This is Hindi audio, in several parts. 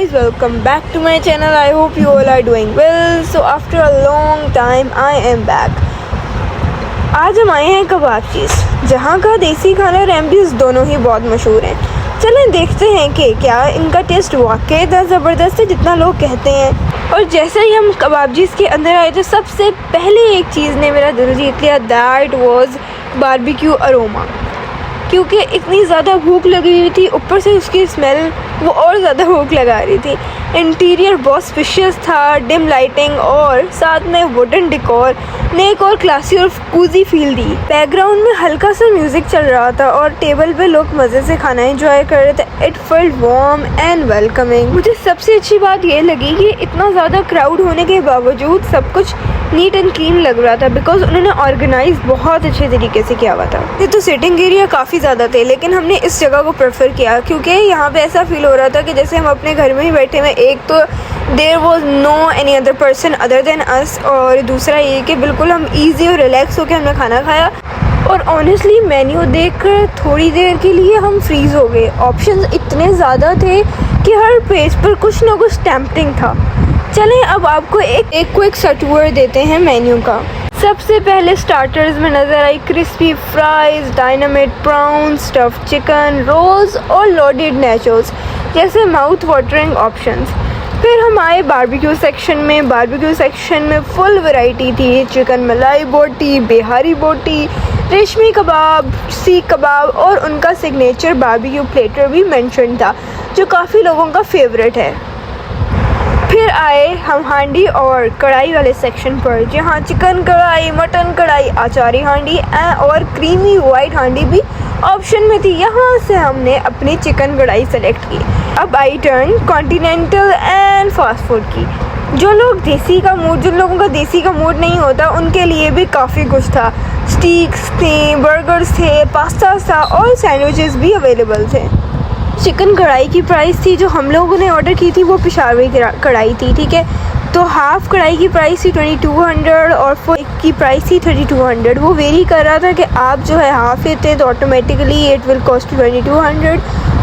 guys, welcome back to my channel. I hope you all are doing well. So after a long time I am back. आज हम आए हैं कबाब चीज़, जहाँ का देसी खाना और एम्बियंस दोनों ही बहुत मशहूर हैं। चलें देखते हैं कि क्या इनका टेस्ट वाकई इतना ज़बरदस्त है जितना लोग कहते हैं। और जैसे ही हम कबाब चीज़ के अंदर आए तो सबसे पहले एक चीज़ ने मेरा दिल जीत लिया, दैट वाज बारबेक्यू अरोमा। क्योंकि इतनी ज़्यादा भूख लगी हुई थी, ऊपर से उसकी स्मेल वो और ज़्यादा भूख लगा रही थी। इंटीरियर बहुत स्पेशियस था, डिम लाइटिंग और साथ में वुडन डेकोर ने एक और क्लासी और कूजी फील दी। बैकग्राउंड में हल्का सा म्यूज़िक चल रहा था और टेबल पे लोग मज़े से खाना एंजॉय कर रहे थे। It felt warm and welcoming. मुझे सबसे अच्छी बात ये लगी कि इतना ज़्यादा क्राउड होने के बावजूद सब कुछ नीट एंड क्लीन लग रहा था, बिकॉज उन्होंने ऑर्गेनाइज बहुत अच्छे तरीके से किया हुआ था। ये तो सिटिंग एरिया काफ़ी ज़्यादा थे, लेकिन हमने इस जगह को प्रेफर किया क्योंकि यहाँ पे ऐसा फील हो रहा था कि जैसे हम अपने घर में ही बैठे हुए। एक तो there was no any other person other than us, और दूसरा ये कि बिल्कुल हम ईजी और रिलैक्स होकर हमने खाना खाया। और ऑनेस्टली मेन्यू देखकर थोड़ी देर के लिए हम फ्रीज़ हो गए। ऑप्शंस इतने ज़्यादा थे कि हर पेज पर कुछ ना कुछ टेम्पटिंग था। चलें अब आपको एक क्विक टूर देते हैं मेन्यू का। सबसे पहले स्टार्टर्स में नज़र आई crispy fries, dynamite prawn, stuffed chicken, rolls और लोडेड नेचोस जैसे माउथ वाटरिंग ऑप्शंस। फिर हम आए बारबेक्यू सेक्शन में। बारबेक्यू सेक्शन में फुल वैरायटी थी। चिकन मलाई बोटी, बिहारी बोटी, रेशमी कबाब, सीख कबाब और उनका सिग्नेचर बारबेक्यू प्लेटर भी मेंशन था, जो काफ़ी लोगों का फेवरेट है। फिर आए हम हांडी और कढ़ाई वाले सेक्शन पर, जहाँ चिकन कढ़ाई, मटन कढ़ाई, आचारी हांडी और क्रीमी वाइट हांडी भी ऑप्शन में थी। यहाँ से हमने अपनी चिकन कढ़ाई सेलेक्ट की। अब I turn continental and fast food की। जिन लोगों का देसी का मूड नहीं होता, उनके लिए भी काफ़ी कुछ था। स्टीक्स थे, बर्गर्स थे, पास्ता था और सैंडविचेस भी अवेलेबल थे। चिकन कढ़ाई की प्राइस थी जो हम लोगों ने ऑर्डर की थी, वो पेशावरी कढ़ाई थी, ठीक है। तो हाफ़ कढ़ाई की प्राइस थी 2200 और फुल की प्राइस थी 3200। वो वेरी कर रहा था कि आप जो है हाफ़ लेते हैं तो ऑटोमेटिकली इट विल कॉस्ट 2200।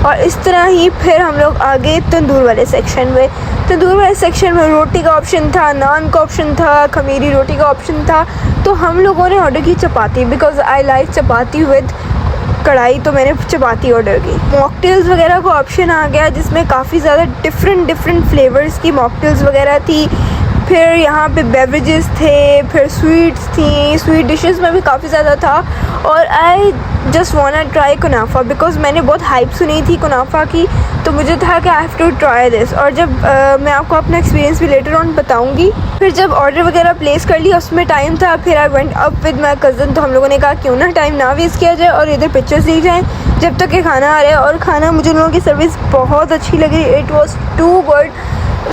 और इस तरह ही फिर हम लोग आगे तंदूर वाले सेक्शन में। तंदूर वाले सेक्शन में रोटी का ऑप्शन था, नान का ऑप्शन था, खमीरी रोटी का ऑप्शन था। तो हम लोगों ने ऑर्डर की chapati, because I like chapati with kadai, तो मैंने चपाती ऑर्डर की। मॉकटेल्स वगैरह का ऑप्शन आ गया, जिसमें काफ़ी ज़्यादा डिफरेंट फ्लेवर्स की मॉकटेल्स वगैरह थी। फिर यहाँ पे बेवरेजेस थे, फिर स्वीट्स थी। स्वीट डिशेस में भी काफ़ी ज़्यादा था। और I just want to try kunafa, because मैंने बहुत हाइप सुनी थी कुनाफा की, तो मुझे था कि I have to try this. और जब मैं आपको अपना एक्सपीरियंस भी लेटर ऑन बताऊँगी। फिर जब ऑर्डर वगैरह प्लेस कर लिया, उसमें टाइम था। फिर I went up with my cousin, तो हम लोगों ने कहा क्यों ना टाइम ना वेस्ट किया जाए और इधर पिक्चर्स ली जाएँ जब तक कि खाना आ रहा है। और खाना मुझे उन लोगों की सर्विस बहुत अच्छी लगी। It was too good.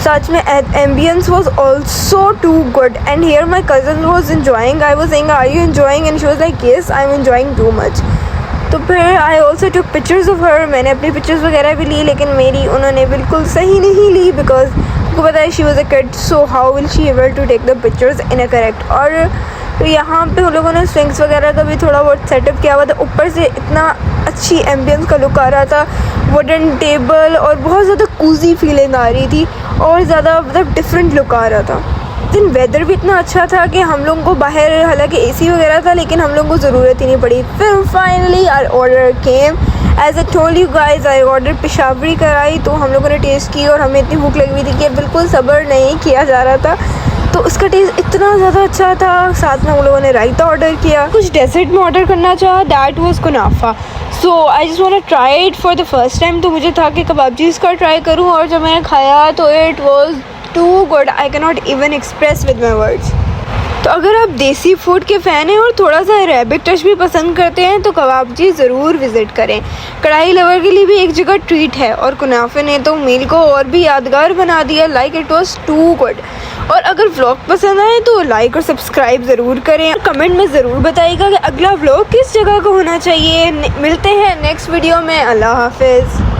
सच में ambience was also too good and here my cousin was enjoying. I was saying are you enjoying, and she was like yes I am enjoying too much. तो फिर I also took pictures of her. मैंने अपनी पिक्चर्स वगैरह भी ली, लेकिन मेरी उन्होंने बिल्कुल सही नहीं ली, बिकॉज आपको पता है she was a kid, so how will she able to take the pictures in a correct. और तो यहाँ पे उन लोगों ने स्विंग्स वगैरह का भी थोड़ा बहुत सेटअप किया हुआ था। ऊपर से इतना अच्छी एम्बियंस का लुक आ रहा था, वुडन टेबल, और बहुत ज़्यादा कूजी फीलिंग आ रही थी और ज़्यादा मतलब डिफरेंट लुक आ रहा था। दिन वेदर भी इतना अच्छा था कि हम लोगों को बाहर, हालांकि एसी वगैरह था, लेकिन हम लोगों को ज़रूरत ही नहीं पड़ी। फिर finally our order came. As I told you guys, I order Peshawari kadhai. तो हम लोगों ने टेस्ट की और हमें इतनी भूख लगी हुई थी कि बिल्कुल सब्र नहीं किया जा रहा था। तो उसका टेस्ट इतना ज़्यादा अच्छा था। साथ में हम लोगों ने रायता ऑर्डर किया। कुछ डेजर्ट में ऑर्डर करना चाहा, that was kunafa. So I just want to try it for the first time. तो मुझे था कि कबाब चीज़ का ट्राई करूँ, और जब मैंने खाया तो it was too good. I can not even express with my words. तो अगर आप देसी फूड के फ़ैन हैं और थोड़ा सा अरेबिक टच भी पसंद करते हैं तो कबाबची ज़रूर विज़िट करें। कढ़ाई लवर के लिए भी एक जगह ट्रीट है, और कुनाफे ने तो मील को और भी यादगार बना दिया। Like it was too good. और अगर व्लॉग पसंद आए तो लाइक और सब्सक्राइब ज़रूर करें, और कमेंट में ज़रूर बताइएगा कि अगला व्लॉग किस जगह का होना चाहिए। मिलते हैं नेक्स्ट वीडियो में। अल्लाह हाफिज़।